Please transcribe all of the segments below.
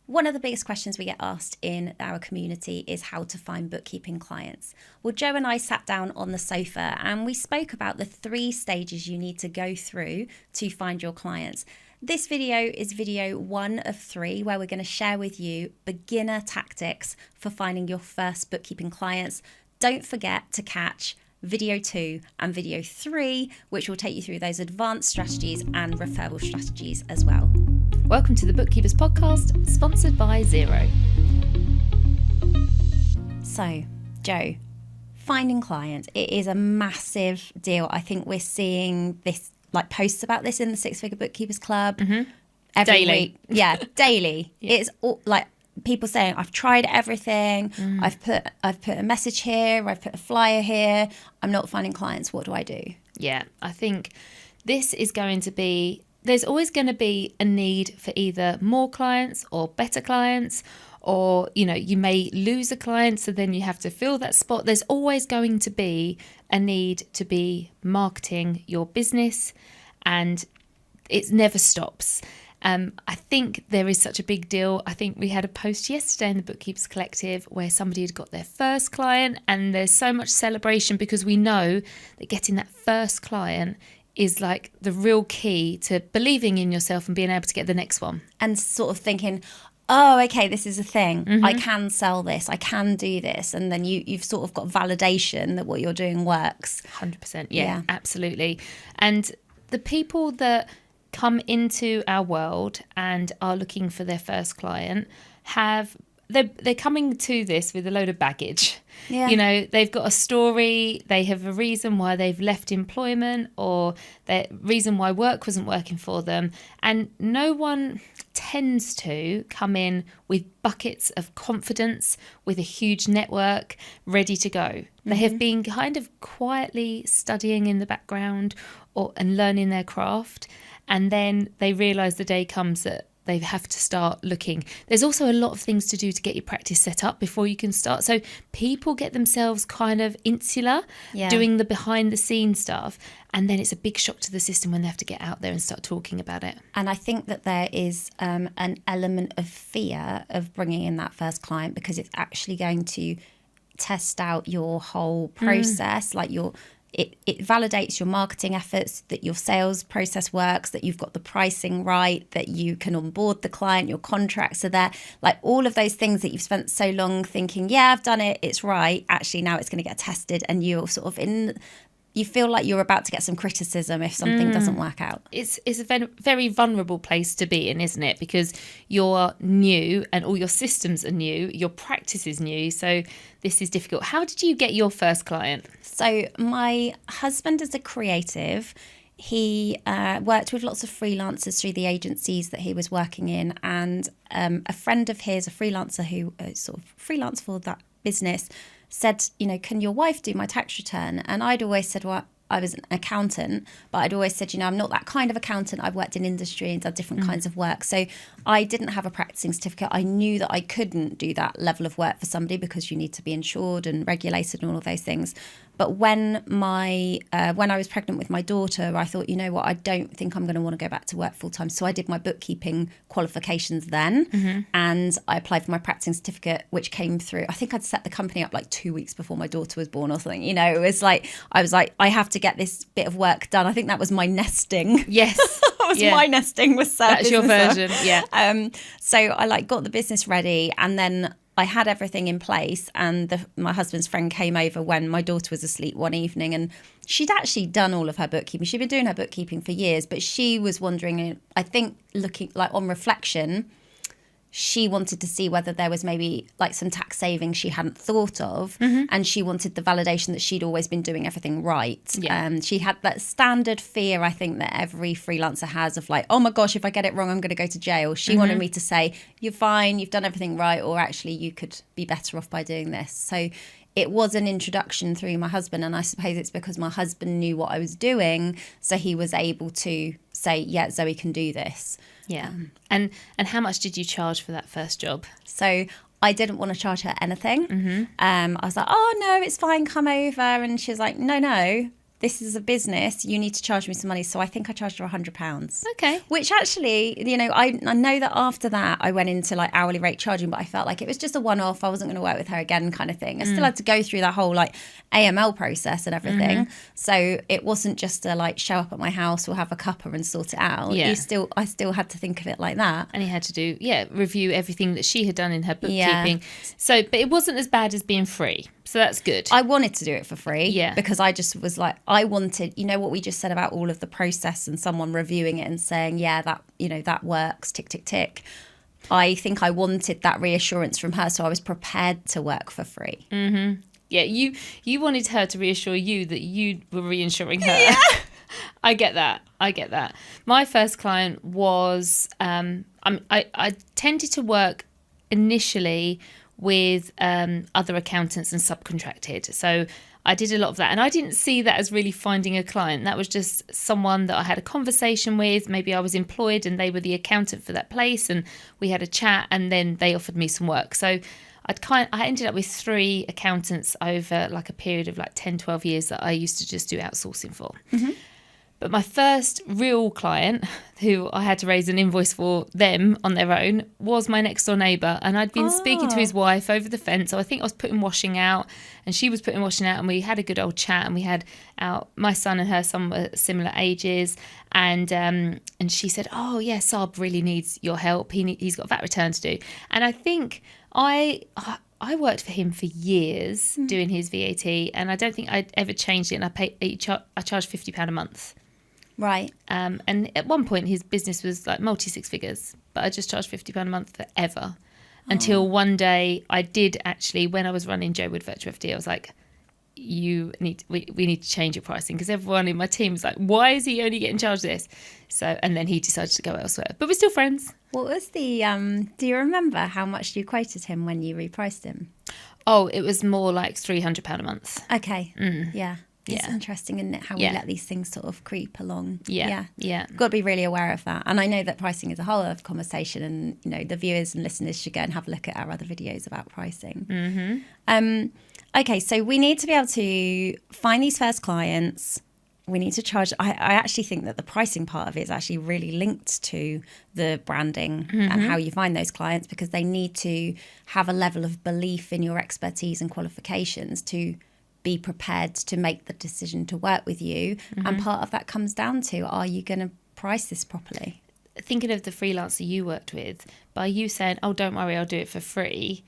One of the biggest questions we get asked in our community is how to find bookkeeping clients. Well, Joe and I sat down on the sofa and we spoke about the 3 stages you need to go through to find your clients. This video is video 1 of 3, where we're going to share with you beginner tactics for finding your first bookkeeping clients. Don't forget to catch video 2 and video 3, which will take you through those advanced strategies and referral strategies as well. Welcome to the Bookkeepers podcast, sponsored by Xero. So, Joe, finding clients, it is a massive deal. I think we're seeing this, like posts about this in the Six Figure Bookkeepers Club every Daily. week. Yeah, daily. Yeah. It's all, like people saying, I've tried everything. I've put a message here. I've put a flyer here. I'm not finding clients. What do I do? Yeah, I think this is going to be, there's always going to be a need for either more clients or better clients, or, you know, you may lose a client, so then you have to fill that spot. There's always going to be a need to be marketing your business, and it never stops. I think there is such a big deal. I think we had a post yesterday in the Bookkeepers Collective where somebody had got their first client, and there's so much celebration because we know that getting that first client is like the real key to believing in yourself and being able to get the next one. And sort of thinking, oh, okay, this is a thing. I can sell this. I can do this. And then you've sort of got validation that what you're doing works. 100%. Yeah, absolutely. And the people that come into our world and are looking for their first client they're coming to this with a load of baggage. Yeah. You know, they've got a story, they have a reason why they've left employment, or the reason why work wasn't working for them. And no one tends to come in with buckets of confidence, with a huge network ready to go. They have been kind of quietly studying in the background and learning their craft. And then they realise the day comes that they have to start looking. There's also a lot of things to do to get your practice set up before you can start. So people get themselves kind of insular, doing the behind the scenes stuff. And then it's a big shock to the system when they have to get out there and start talking about it. And I think that there is an element of fear of bringing in that first client, because it's actually going to test out your whole process, like it validates your marketing efforts, that your sales process works, that you've got the pricing right, that you can onboard the client, your contracts are there, like all of those things that you've spent so long thinking, yeah, I've done it, it's right. Actually, now it's going to get tested, and you're sort of you feel like you're about to get some criticism if something doesn't work out. It's a very, very vulnerable place to be in, isn't it? Because you're new and all your systems are new, your practice is new. So this is difficult. How did you get your first client? So my husband is a creative. He worked with lots of freelancers through the agencies that he was working in. And a friend of his, a freelancer who sort of freelanced for that business, said, you know, can your wife do my tax return? And I'd always said, well, I was an accountant, but I'd always said, you know, I'm not that kind of accountant. I've worked in industry and done different kinds of work. So I didn't have a practicing certificate. I knew that I couldn't do that level of work for somebody because you need to be insured and regulated and all of those things. But when I was pregnant with my daughter, I thought, you know what, I don't think I'm going to want to go back to work full time. So I did my bookkeeping qualifications then, and I applied for my practicing certificate, which came through. I think I'd set the company up like 2 weeks before my daughter was born or something. You know, it was like, I was like, I have to get this bit of work done. I think that was my nesting. Yes. My nesting was That's your version. Yeah. So I got the business ready, and then I had everything in place, and my husband's friend came over when my daughter was asleep one evening, and she'd actually done all of her bookkeeping. She'd been doing her bookkeeping for years, but she was wondering, I think looking like on reflection, she wanted to see whether there was maybe like some tax savings she hadn't thought of, and she wanted the validation that she'd always been doing everything right. She had that standard fear, I think, that every freelancer has of like, oh my gosh, if I get it wrong, I'm going to go to jail. She wanted me to say, you're fine, you've done everything right, or actually you could be better off by doing this. So it was an introduction through my husband, and I suppose it's because my husband knew what I was doing, so he was able to say, yeah, Zoe can do this. Yeah. And how much did you charge for that first job? So I didn't want to charge her anything. I was like, oh, no, it's fine, come over. And she was like, no, this is a business, you need to charge me some money. So I think I charged her £100. Okay. Which actually, you know, I know that after that I went into like hourly rate charging, but I felt like it was just a one-off. I wasn't going to work with her again kind of thing. I still had to go through that whole like AML process and everything. So it wasn't just a like show up at my house, we'll have a cuppa and sort it out. Yeah. I still had to think of it like that. And you had to do, review everything that she had done in her bookkeeping. So, but it wasn't as bad as being free. So that's good. I wanted to do it for free. Yeah. Because I just was like, I wanted, you know what we just said about all of the process and someone reviewing it and saying, yeah, that, you know, that works, tick, tick, tick. I think I wanted that reassurance from her. So I was prepared to work for free. Mm-hmm. Yeah, you wanted her to reassure you that you were reassuring her. Yeah. I get that. My first client was, I tended to work initially with other accountants and subcontracted. So I did a lot of that. And I didn't see that as really finding a client. That was just someone that I had a conversation with. Maybe I was employed and they were the accountant for that place. And we had a chat and then they offered me some work. So I ended up with 3 accountants over like a period of like 10, 12 years that I used to just do outsourcing for. Mm-hmm. But my first real client, who I had to raise an invoice for them on their own, was my next door neighbour. And I'd been speaking to his wife over the fence. So I think I was putting washing out and she was putting washing out and we had a good old chat and we had my son and her son were similar ages. And she said, oh, yeah, Saab really needs your help. He's got a VAT return to do. And I think I worked for him for years doing his VAT and I don't think I'd ever changed it. And I charged £50 a month. Right. And at one point his business was like multi-six figures, but I just charged £50 a month forever. Until one day I did actually, when I was running Joe Wood Virtual FD, I was like, we need to change your pricing, because everyone in my team was like, why is he only getting charged this? So, and then he decided to go elsewhere, but we're still friends. What was the, do you remember how much you quoted him when you repriced him? Oh, it was more like £300 a month. Okay. Yeah. It's interesting, isn't it, how we let these things sort of creep along. Yeah. Got to be really aware of that. And I know that pricing is a whole other conversation, and you know the viewers and listeners should go and have a look at our other videos about pricing. Mm-hmm. Okay, so we need to be able to find these first clients. We need to charge. I actually think that the pricing part of it is actually really linked to the branding and how you find those clients, because they need to have a level of belief in your expertise and qualifications to be prepared to make the decision to work with you. And part of that comes down to, are you going to price this properly? Thinking of the freelancer you worked with, by you saying, oh, don't worry, I'll do it for free,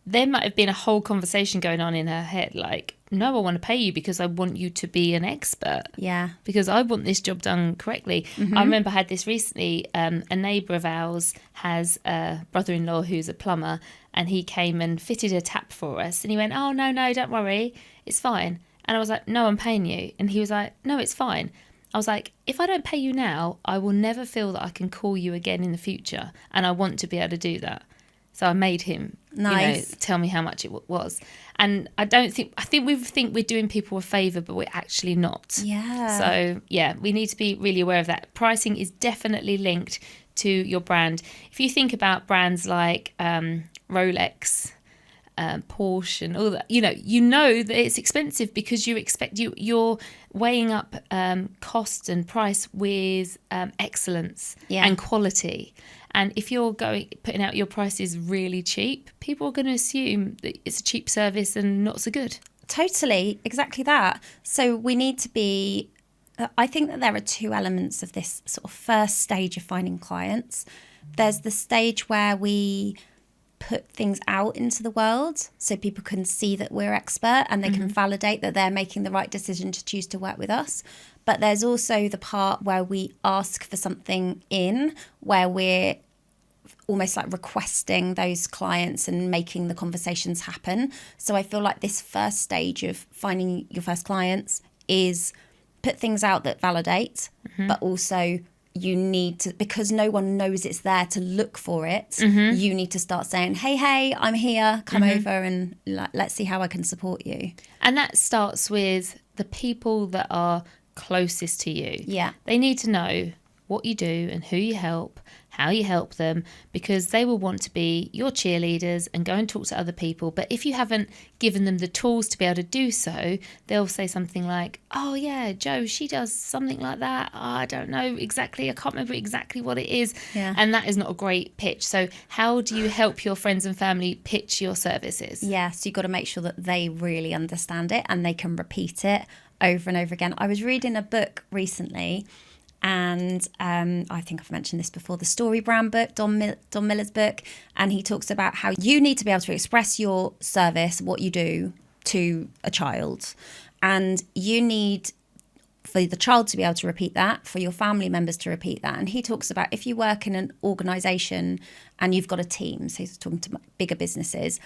there might have been a whole conversation going on in her head, like, no, I want to pay you because I want you to be an expert. Yeah. Because I want this job done correctly. I remember I had this recently. A neighbour of ours has a brother-in-law who's a plumber, and he came and fitted a tap for us. And he went, oh, no, don't worry, it's fine. And I was like, no, I'm paying you. And he was like, no, it's fine. I was like, if I don't pay you now, I will never feel that I can call you again in the future. And I want to be able to do that. So I made him tell me how much it was. And I think we think we're doing people a favour, but we're actually not. Yeah. So, we need to be really aware of that. Pricing is definitely linked to your brand. If you think about brands like Rolex, Porsche and all that, you know that it's expensive because you're weighing up cost and price with excellence and quality. And if you're putting out your prices really cheap, people are going to assume that it's a cheap service and not so good. Totally, exactly that. So we need to be, I think that there are 2 elements of this sort of first stage of finding clients. There's the stage where we put things out into the world so people can see that we're expert and they can validate that they're making the right decision to choose to work with us. But there's also the part where we ask for something where we're almost like requesting those clients and making the conversations happen. So I feel like this first stage of finding your first clients is put things out that validate, but also you need to, because no one knows it's there to look for it, you need to start saying, hey, I'm here, come over and let's see how I can support you. And that starts with the people that are closest to you. Yeah. They need to know what you do and who you help, how you help them, because they will want to be your cheerleaders and go and talk to other people. But if you haven't given them the tools to be able to do so, they'll say something like, oh yeah, Jo, she does something like that. Oh, I don't know exactly. I can't remember exactly what it is. Yeah. And that is not a great pitch. So how do you help your friends and family pitch your services? Yeah, so you've got to make sure that they really understand it and they can repeat it over and over again. I was reading a book recently, and I think I've mentioned this before, the Story Brand book, Don Miller's book, and he talks about how you need to be able to express your service, what you do, to a child. And you need for the child to be able to repeat that, for your family members to repeat that. And he talks about if you work in an organisation and you've got a team, so he's talking to bigger businesses,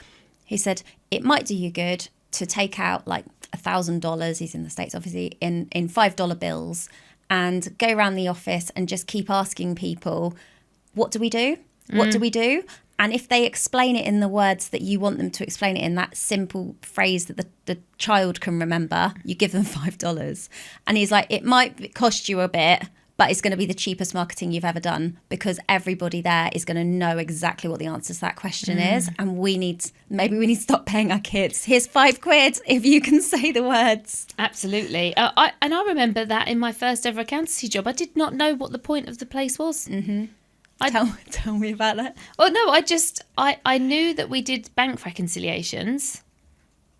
he said it might do you good to take out like $1,000, he's in the States obviously, in $5 bills, and go around the office and just keep asking people, what do we do? What do we do? And if they explain it in the words that you want them to explain it in, that simple phrase that the child can remember, you give them $5. And he's like, it might cost you a bit, but it's going to be the cheapest marketing you've ever done, because everybody there is going to know exactly what the answer to that question is. And maybe we need to stop paying our kids. Here's £5 if you can say the words. Absolutely. I remember that in my first ever accountancy job, I did not know what the point of the place was. Mm-hmm. Tell me about that. Oh no, I knew that we did bank reconciliations,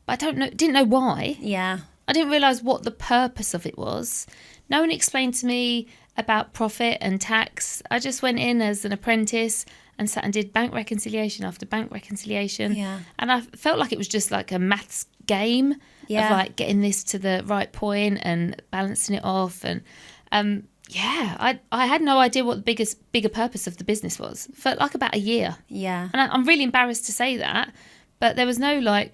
but didn't know why. Yeah. I didn't realise what the purpose of it was. No one explained to me about profit and tax. I just went in as an apprentice and sat and did bank reconciliation after bank reconciliation. Yeah. And I felt like it was just like a maths game of like getting this to the right point and balancing it off. And I had no idea what the bigger purpose of the business was for like about a year. Yeah. And I'm really embarrassed to say that, but there was no like,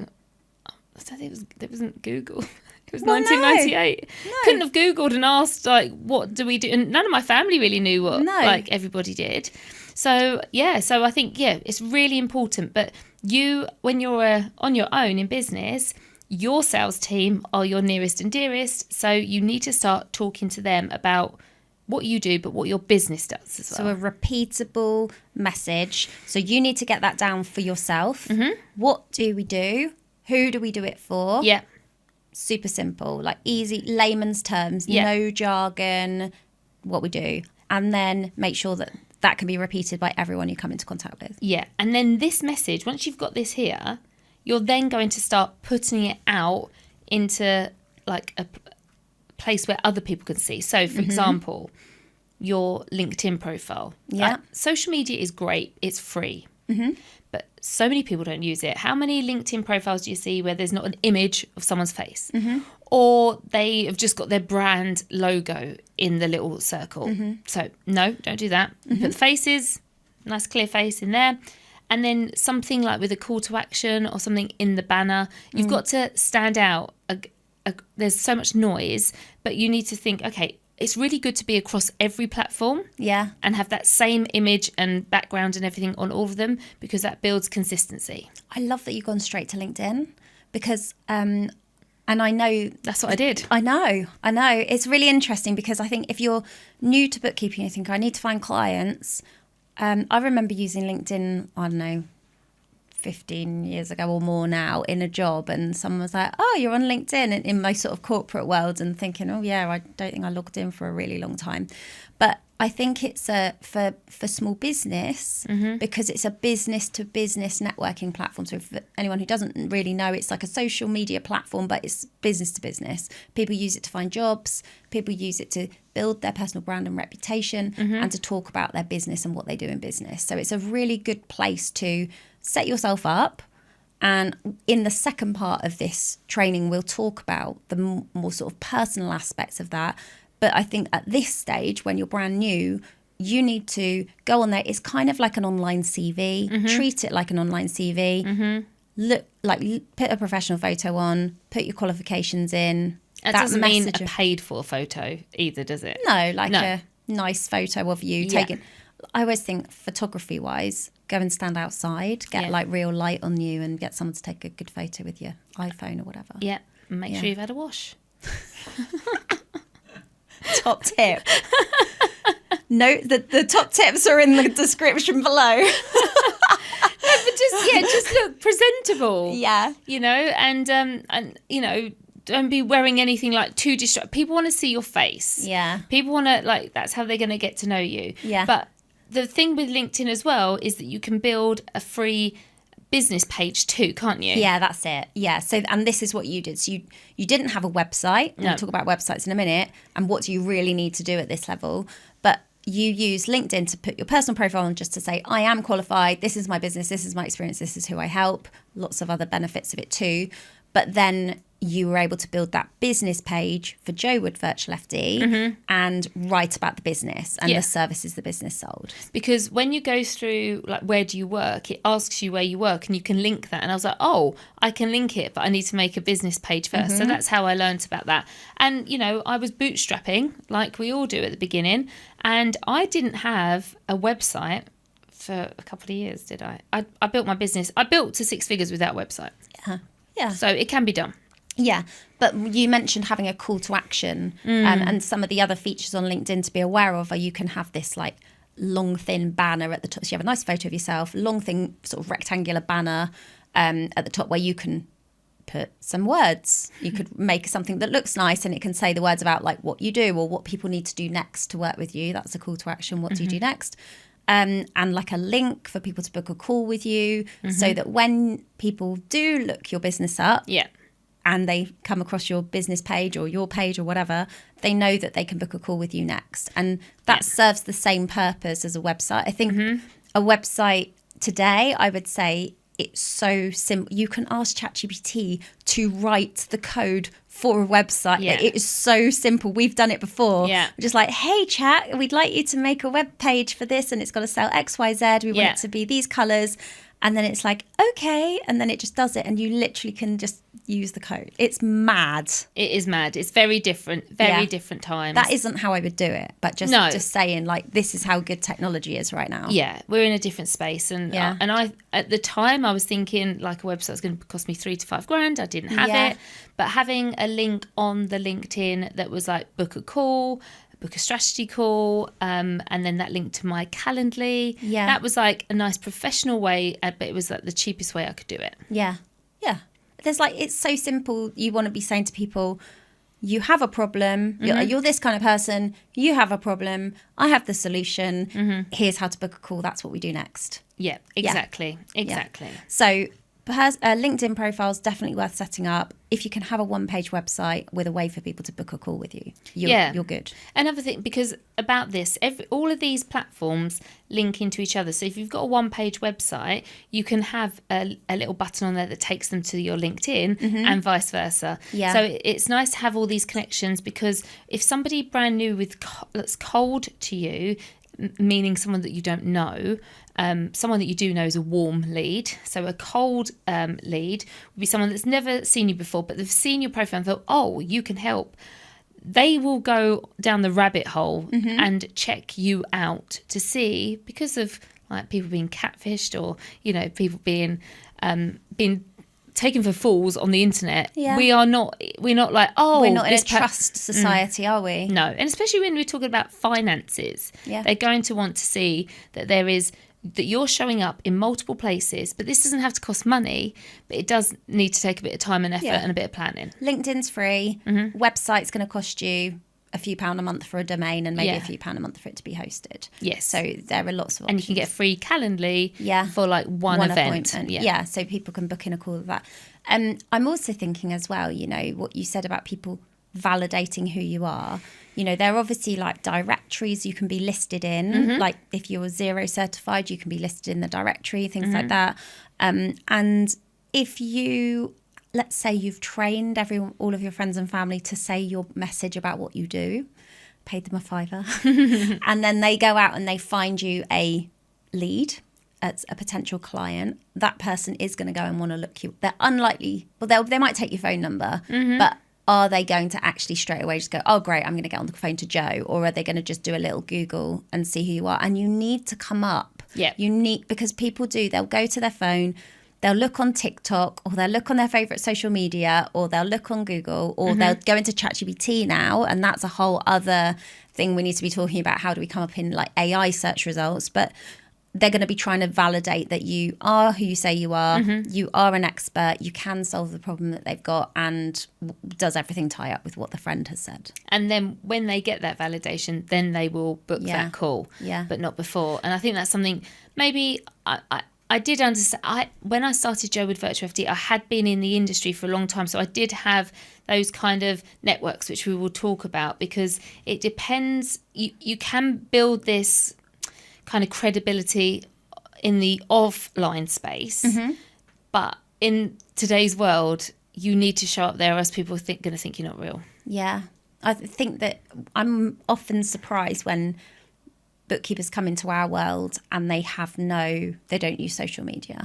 I don't think there wasn't Google. It was 1998. No. Couldn't have Googled and asked like, what do we do? And none of my family really knew what like everybody did. So I think it's really important. But when you're on your own in business, your sales team are your nearest and dearest. So you need to start talking to them about what you do, but what your business does as well. So a repeatable message. So you need to get that down for yourself. Mm-hmm. What do we do? Who do we do it for? Yeah. Super simple, like easy layman's terms, Yeah. no jargon, what we do. And then make sure that can be repeated by everyone you come into contact with. Yeah. And then this message, once you've got this here, you're then going to start putting it out into like a place where other people can see. So, for example, your LinkedIn profile. Yeah. Social media is great. It's free. Mm-hmm. But so many people don't use it. How many LinkedIn profiles do you see where there's not an image of someone's face? Mm-hmm. Or they have just got their brand logo in the little circle. Mm-hmm. So, no, don't do that. Mm-hmm. Put the faces, nice clear face in there. And then something like with a call to action or something in the banner. You've got to stand out. There's so much noise, but you need to think, okay, it's really good to be across every platform. Yeah. And have that same image and background and everything on all of them, because that builds consistency. I love that you've gone straight to LinkedIn, because and I know that's what I did. I know. It's really interesting, because I think if you're new to bookkeeping, you think I need to find clients. I remember using LinkedIn, I don't know, 15 years ago or more now, in a job, and someone was like, oh, you're on LinkedIn, in my sort of corporate world, and thinking, oh yeah, I don't think I logged in for a really long time. But I think it's for small business, because it's a business to business networking platform. So for anyone who doesn't really know, it's like a social media platform, but it's business to business. People use it to find jobs. People use it to build their personal brand and reputation, and to talk about their business and what they do in business. So it's a really good place to set yourself up. And in the second part of this training, we'll talk about the more sort of personal aspects of that. But I think at this stage, when you're brand new, you need to go on there. It's kind of like an online CV. Treat it like an online CV. Look, like, put a professional photo on, put your qualifications in. That doesn't mean a paid for photo either, does it? No, a nice photo of you taken. I always think photography wise, go and stand outside, get like real light on you, and get someone to take a good photo with your iPhone or whatever. Yeah, and make sure you've had a wash. Top tip. Note that the top tips are in the description below. But just look presentable. Yeah. And don't be wearing anything like too distracting. People want to see your face. Yeah. People want to, that's how they're going to get to know you. Yeah. But the thing with LinkedIn as well is that you can build a free business page too, can't you? Yeah, that's it. Yeah. So, and this is what you did. So you didn't have a website. No. We'll talk about websites in a minute. And what do you really need to do at this level? But you use LinkedIn to put your personal profile on, just to say, I am qualified. This is my business. This is my experience. This is who I help. Lots of other benefits of it too. But then you were able to build that business page for Joe Wood Virtual FD and write about the business and the services the business sold. Because when you go through, where do you work, it asks you where you work and you can link that. And I was like, oh, I can link it, but I need to make a business page first. So that's how I learned about that. And, I was bootstrapping like we all do at the beginning. And I didn't have a website for a couple of years, did I? I built my business. I built to 6 figures without a website. Yeah. So it can be done. Yeah, but you mentioned having a call to action, and some of the other features on LinkedIn to be aware of are you can have this long thin banner at the top. So you have a nice photo of yourself, long thin sort of rectangular banner at the top where you can put some words. You could make something that looks nice and it can say the words about what you do or what people need to do next to work with you. That's a call to action. What do you do next? And a link for people to book a call with you so that when people do look your business up and they come across your business page or your page or whatever, they know that they can book a call with you next. And that serves the same purpose as a website. I think a website today, I would say it's so simple. You can ask ChatGPT to write the code for a website. Yeah. It is so simple. We've done it before. Yeah. We're just like, hey, chat, we'd like you to make a web page for this and it's got to sell X, Y, Z. We want it to be these colours. And then it's like, okay. And then it just does it. And you literally can just use the code. It's mad. It is mad. It's very different. Very different times. That isn't how I would do it. But just saying, this is how good technology is right now. Yeah. We're in a different space. And I at the time, I was thinking a website's going to cost me $3,000 to $5,000. I didn't have it. But having a link on the LinkedIn that was book a call, book a strategy call, and then that link to my Calendly. Yeah. That was a nice professional way, but it was the cheapest way I could do it. Yeah. Yeah. There's it's so simple. You want to be saying to people, you have a problem. You're this kind of person. You have a problem. I have the solution. Here's how to book a call. That's what we do next. Yeah, exactly. Yeah. Exactly. Yeah. So LinkedIn profiles definitely worth setting up. If you can have a one-page website with a way for people to book a call with you, you're good. Another thing, because about this, all of these platforms link into each other. So if you've got a one-page website, you can have a little button on there that takes them to your LinkedIn and vice versa. Yeah. So it's nice to have all these connections, because if somebody brand new that's cold to you, meaning someone that you don't know, someone that you do know is a warm lead. So a cold lead would be someone that's never seen you before, but they've seen your profile and thought, oh, you can help. They will go down the rabbit hole and check you out to see, because of people being catfished or people being taken for fools on the internet. Yeah. We're not we're not in a trust society, are we? No. And especially when we're talking about finances. Yeah. They're going to want to see that that you're showing up in multiple places, but this doesn't have to cost money, but it does need to take a bit of time and effort and a bit of planning. LinkedIn's free. Website's going to cost you a few pound a month for a domain and maybe a few pound a month for it to be hosted. Yes. So there are lots of options. And you can get free Calendly for one event. Appointment. Yeah, so people can book in a call with that. I'm also thinking as well, what you said about people validating who you are. There are obviously directories you can be listed in. Like if you're Xero certified, you can be listed in the directory, things like that. And if you... let's say you've trained all of your friends and family to say your message about what you do, paid them a $5, and then they go out and they find you a lead as a potential client. That person is going to go and want to look you. They're unlikely. Well, they might take your phone number, but are they going to actually straight away just go, oh, great, I'm going to get on the phone to Joe? Or are they going to just do a little Google and see who you are? And you need to come up. Yeah. Because people do. They'll go to their phone. they'll look on TikTok, or they'll look on their favorite social media, or they'll look on Google, or they'll go into ChatGPT now. And that's a whole other thing we need to be talking about. How do we come up in like AI search results? But they're going to be trying to validate that you are who you say you are, you are an expert, you can solve the problem that they've got, and does everything tie up with what the friend has said. And then when they get that validation, then they will book that call, but not before. And I think that's something maybe I did understand. When I started Joe with Virtual FD, I had been in the industry for a long time, so I did have those kind of networks, which we will talk about, because it depends. You can build this kind of credibility in the offline space, but in today's world, you need to show up there, or else people are going to think you're not real. Yeah, I think that I'm often surprised when bookkeepers come into our world and they don't use social media,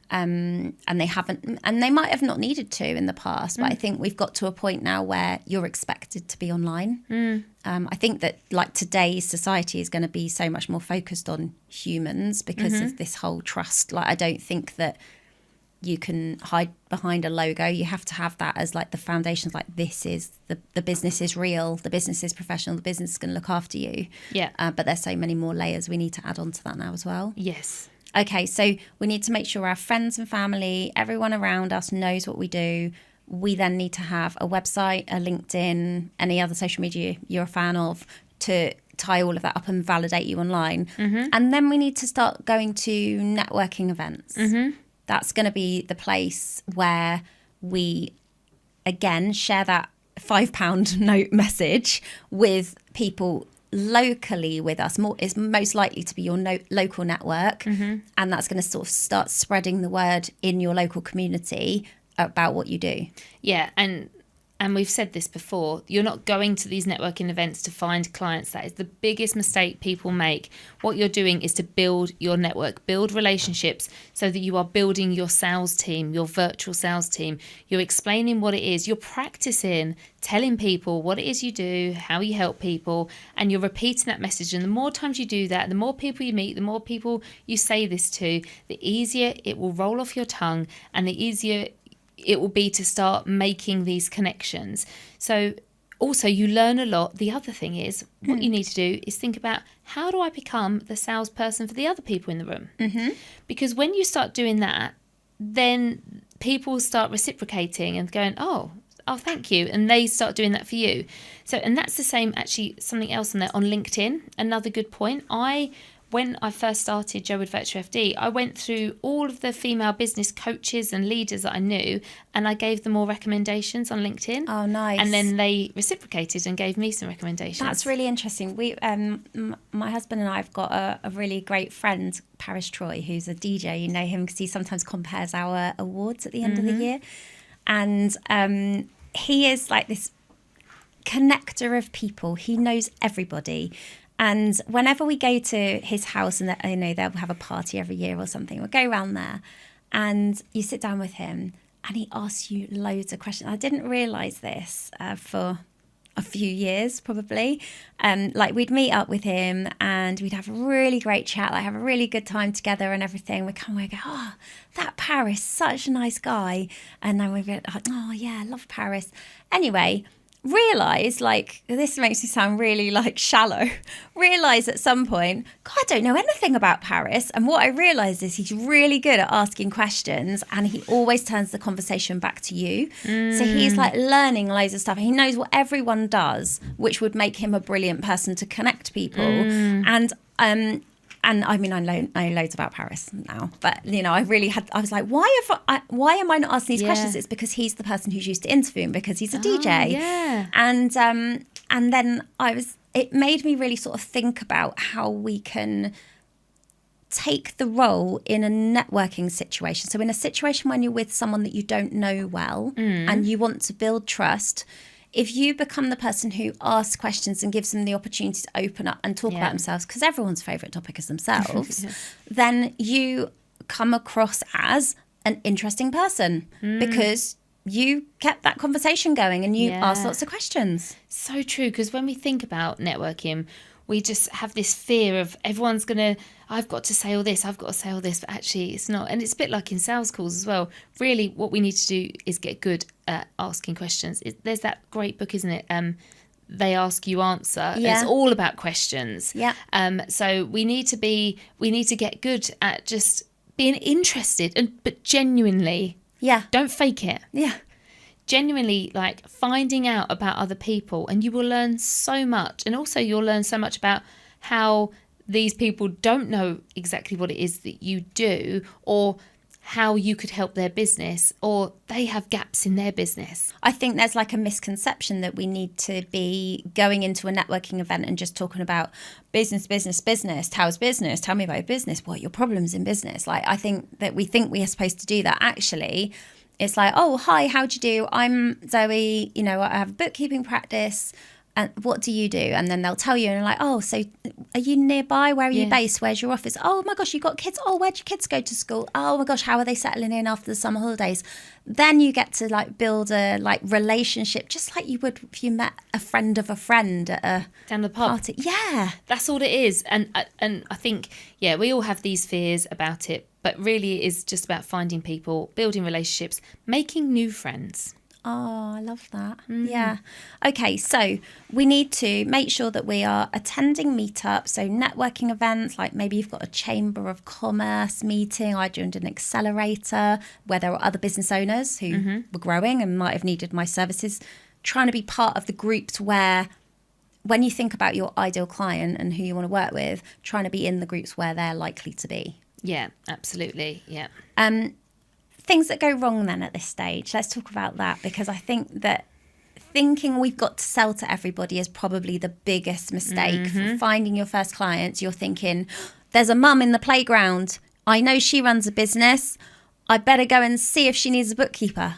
and they might have not needed to in the past, but I think we've got to a point now where you're expected to be online. I think that like today's society is going to be so much more focused on humans because of this whole trust. Like, I don't think that you can hide behind a logo. You have to have that as like the foundations. Like, this is the business is real, the business is professional, the business is going to look after you. But there's so many more layers we need to add on to that now as well. Yes. Okay, so we need to make sure our friends and family, everyone around us knows what we do. We then need to have a website, a LinkedIn, any other social media you're a fan of, to tie all of that up and validate you online. And then we need to start going to networking events. That's going to be the place where we, again, share that £5 note message with people locally with us. Is most likely to be your local network, and that's going to sort of start spreading the word in your local community about what you do. Yeah, and we've said this before, you're not going to these networking events to find clients. That is the biggest mistake people make. What you're doing is to build your network, build relationships, so that you are building your sales team, your virtual sales team. You're explaining what it is. You're practicing telling people what it is you do, how you help people, and you're repeating that message. And the more times you do that, the more people you meet, the more people you say this to, the easier it will roll off your tongue, and the easier it will be to start making these connections. So also you learn a lot. The other thing is, what you need to do is think about, how do I become the salesperson for the other people in the room? Because when you start doing that, then people start reciprocating and going, oh, thank you. And they start doing that for you. So, and that's the same, actually, something else on there on LinkedIn. Another good point. When I first started Joe with Virtual FD, I went through all of the female business coaches and leaders that I knew, and I gave them all recommendations on LinkedIn. Oh, nice. And then they reciprocated and gave me some recommendations. That's really interesting. We, my husband and I have got a really great friend, Paris Troy, who's a DJ. You know him because he sometimes compares our awards at the end of the year. And he is like this connector of people. He knows everybody. And whenever we go to his house, and they'll have a party every year or something, we'll go around there and you sit down with him and he asks you loads of questions. I didn't realise this for a few years, probably. Like, we'd meet up with him and we'd have a really great chat, like have a really good time together and everything. We'd come away and go, oh, that Paris, such a nice guy. And then we'd be like, oh yeah, I love Paris. Anyway, realise, like, this makes me sound really like shallow, realise at some point, God, I don't know anything about Paris. And what I realised is he's really good at asking questions and he always turns the conversation back to you. So he's like learning loads of stuff. He knows what everyone does, which would make him a brilliant person to connect people. And I mean, I know loads about Paris now, but, you know, I was like, why am I not asking these questions? It's because he's the person who's used to interviewing, because he's a DJ. Yeah. And then it made me really sort of think about how we can take the role in a networking situation. So in a situation when you're with someone that you don't know well and you want to build trust, if you become the person who asks questions and gives them the opportunity to open up and talk about themselves, because everyone's favourite topic is themselves, then you come across as an interesting person because you kept that conversation going and you asked lots of questions. So true, because when we think about networking, we just have this fear of everyone's going to, I've got to say all this, I've got to say all this, but actually it's not. And it's a bit like in sales calls as well. Really, what we need to do is get good at asking questions. There's that great book, isn't it? They Ask, You Answer. Yeah. It's all about questions. Yeah. So we need to get good at just being interested, but genuinely. Yeah. Don't fake it. Yeah. Genuinely, like, finding out about other people, and you will learn so much. And also you'll learn so much about how these people don't know exactly what it is that you do, or how you could help their business, or they have gaps in their business. I think there's like a misconception that we need to be going into a networking event and just talking about business. How's business? Tell me about your business. What are your problems in business? Like, I think that we are supposed to do that. Actually, it's like, oh, hi, how'd you do? I'm Zoe. You know, I have a bookkeeping practice. And what do you do? And then they'll tell you, and you're like, oh, so are you nearby? Where are you based? Where's your office? Oh my gosh, you got kids. Oh, where'd your kids go to school? Oh my gosh, how are they settling in after the summer holidays? Then you get to like build a like relationship, just like you would if you met a friend of a friend at a down the pub party. Yeah, that's all it is. And I think, yeah, we all have these fears about it, but really it is just about finding people, building relationships, making new friends. Oh, I love that. Yeah. Okay, so we need to make sure that we are attending meetups, so networking events, like maybe you've got a Chamber of Commerce meeting. I joined an accelerator where there were other business owners who were growing and might have needed my services, trying to be part of the groups where, when you think about your ideal client and who you want to work with, trying to be in the groups where they're likely to be. Yeah, absolutely. Yeah. Things that go wrong then at this stage. Let's talk about that, because I think that thinking we've got to sell to everybody is probably the biggest mistake. For finding your first clients, you're thinking, there's a mum in the playground. I know she runs a business. I better go and see if she needs a bookkeeper.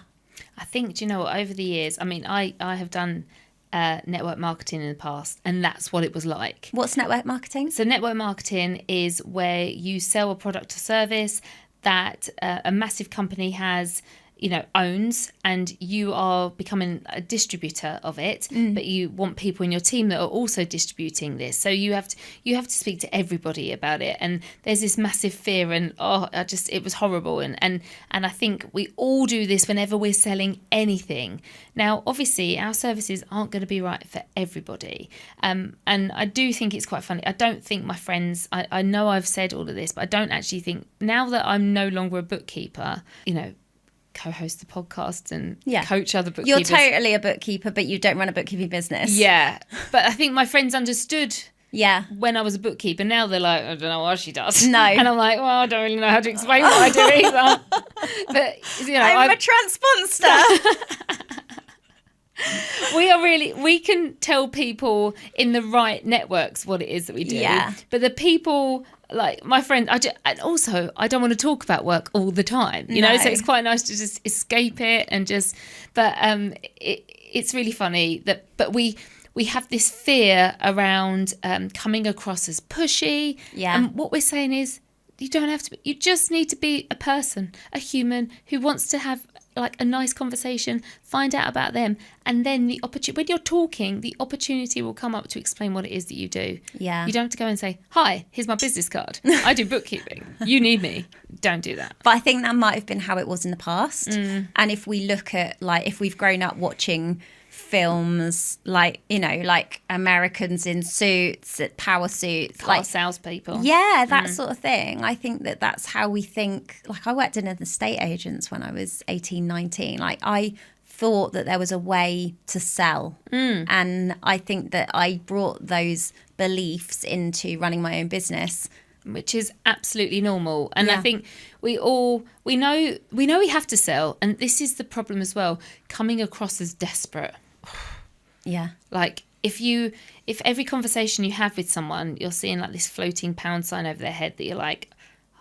I think, do you know what, over the years, I mean, I have done network marketing in the past, and that's what it was like. What's network marketing? So network marketing is where you sell a product or service that a massive company has, you know, owns, and you are becoming a distributor of it, but you want people in your team that are also distributing this. So you have to speak to everybody about it, and there's this massive fear, and it was horrible, and I think we all do this whenever we're selling anything. Now, obviously, our services aren't going to be right for everybody, and I do think it's quite funny. I don't think my friends, I know I've said all of this, but I don't actually think, now that I'm no longer a bookkeeper, you know, co-host the podcast and coach other bookkeepers. You're totally a bookkeeper, but you don't run a bookkeeping business. Yeah, but I think my friends understood Yeah. when I was a bookkeeper. Now they're like, I don't know what she does. No. And I'm like, well, I don't really know how to explain what I do either. But, you know, I'm a transponster. we can tell people in the right networks what it is that we do. Yeah. But the people, like my friend, and also I don't want to talk about work all the time, you know, so it's quite nice to just escape it and just, but it's really funny but we have this fear around coming across as pushy. Yeah. And what we're saying is, you don't have to be, you just need to be a person, a human who wants to have like a nice conversation, find out about them, and then the opportunity, when you're talking, the opportunity will come up to explain what it is that you do. Yeah. You don't have to go and say, hi, here's my business card. I do bookkeeping. You need me. Don't do that. But I think that might have been how it was in the past. And if we look at, like, if we've grown up watching films like, you know, like Americans in suits, power suits, like salespeople. Yeah, that sort of thing. I think that that's how we think. Like, I worked in an estate agents when I was 18, 19. Like, I thought that there was a way to sell. And I think that I brought those beliefs into running my own business, which is absolutely normal. And I think we know we have to sell, and this is the problem as well, coming across as desperate. Yeah. Like, if every conversation you have with someone, you're seeing like this floating pound sign over their head that you're like,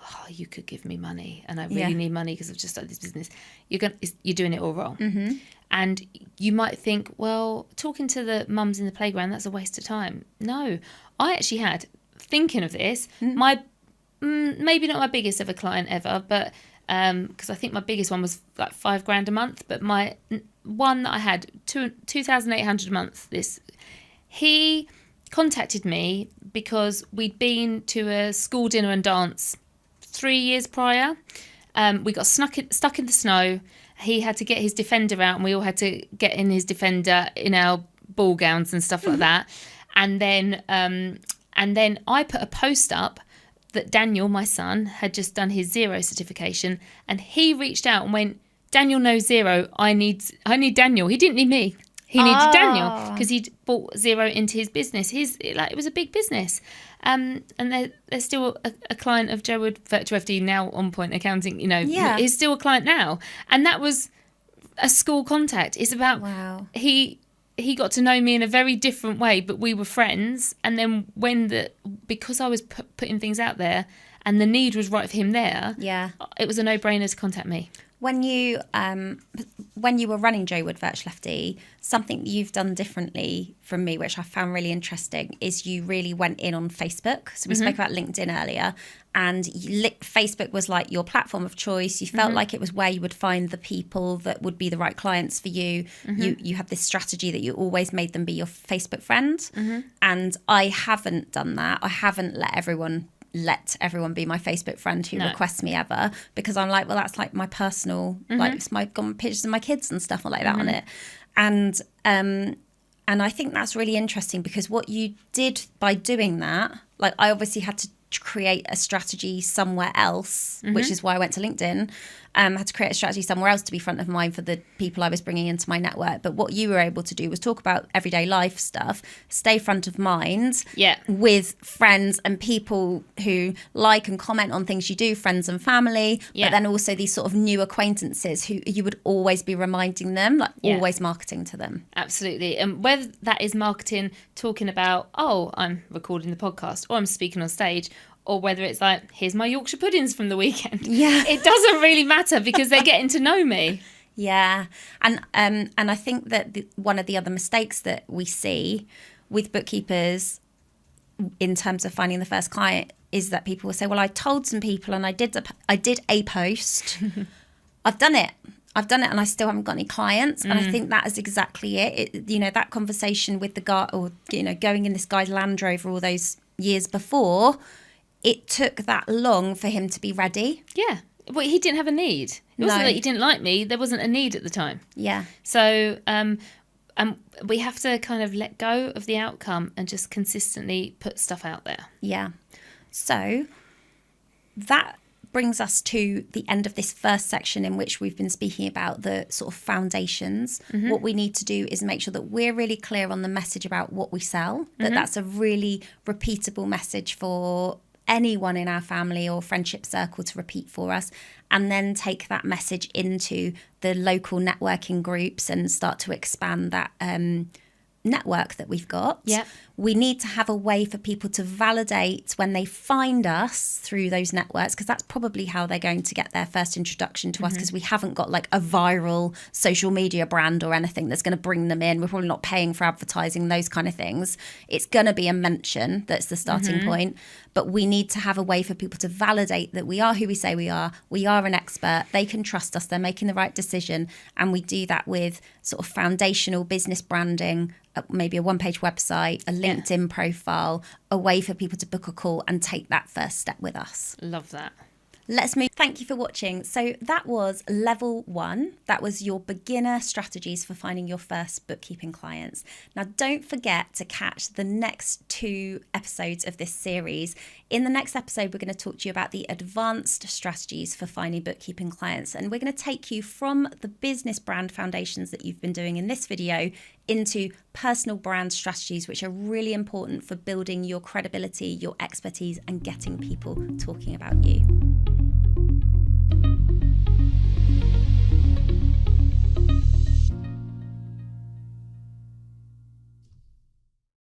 oh, you could give me money and I really need money because I've just started this business, you're doing it all wrong. And you might think, well, talking to the mums in the playground, that's a waste of time. No, I actually had, thinking of this, my maybe not my biggest ever client ever, but because I think my biggest one was like $5,000 a month, but my one that I had, 2,800 a month, he contacted me because we'd been to a school dinner and dance 3 years prior. We got stuck in the snow. He had to get his Defender out, and we all had to get in his Defender in our ball gowns and stuff like that. And then I put a post up that Daniel, my son, had just done his Xero certification, and he reached out and went, "Daniel knows Xero. I need Daniel." He didn't need me. He needed Daniel because he'd bought Xero into his business. It was a big business. And they're still a client of Joe Wood Virtual FD, now On Point Accounting. He's still a client now. And that was a school contact. It's about he got to know me in a very different way, but we were friends. And then because I was putting things out there and the need was right for him there, it was a no-brainer to contact me. When you were running Joe Wood Virtual FD, something you've done differently from me, which I found really interesting, is you really went in on Facebook. So we spoke about LinkedIn earlier, and Facebook was like your platform of choice. You felt like it was where you would find the people that would be the right clients for you. You had this strategy that you always made them be your Facebook friend. And I haven't done that. I haven't let everyone be my Facebook friend who requests me ever, because I'm like, well, that's like my personal, like it's got my pictures of my kids and stuff like that on it. And I think that's really interesting, because what you did by doing that, like I obviously had to create a strategy somewhere else, which is why I went to LinkedIn. Had to create a strategy somewhere else to be front of mind for the people I was bringing into my network. But what you were able to do was talk about everyday life stuff, stay front of mind with friends and people who like and comment on things you do, friends and family, but then also these sort of new acquaintances who you would always be reminding them, like always marketing to them. Absolutely. And whether that is marketing, talking about, I'm recording the podcast, or I'm speaking on stage, or whether it's like, here's my Yorkshire puddings from the weekend. It doesn't really matter, because they're getting to know me. And I think that one of the other mistakes that we see with bookkeepers in terms of finding the first client is that people will say, well, I told some people and I did a post. I've done it and I still haven't got any clients. And I think that is exactly it. That conversation with the guy, or going in this guy's Land Rover all those years before, it took that long for him to be ready. Yeah. Well, he didn't have a need. It wasn't that he didn't like me. There wasn't a need at the time. Yeah. So we have to kind of let go of the outcome and just consistently put stuff out there. Yeah. So that brings us to the end of this first section, in which we've been speaking about the sort of foundations. What we need to do is make sure that we're really clear on the message about what we sell, that's a really repeatable message for anyone in our family or friendship circle to repeat for us, and then take that message into the local networking groups and start to expand that network that we've got. We need to have a way for people to validate when they find us through those networks, because that's probably how they're going to get their first introduction to us, because we haven't got like a viral social media brand or anything that's going to bring them in. We're probably not paying for advertising, those kind of things. It's going to be a mention that's the starting point. But we need to have a way for people to validate that we are who we say we are an expert, they can trust us, they're making the right decision. And we do that with sort of foundational business branding, maybe a one-page website, a LinkedIn profile, a way for people to book a call and take that first step with us. Love that. Let's move. Thank you for watching. So that was level 1. That was your beginner strategies for finding your first bookkeeping clients. Now, don't forget to catch the next 2 episodes of this series. In the next episode, we're going to talk to you about the advanced strategies for finding bookkeeping clients. And we're going to take you from the business brand foundations that you've been doing in this video into personal brand strategies, which are really important for building your credibility, your expertise, and getting people talking about you.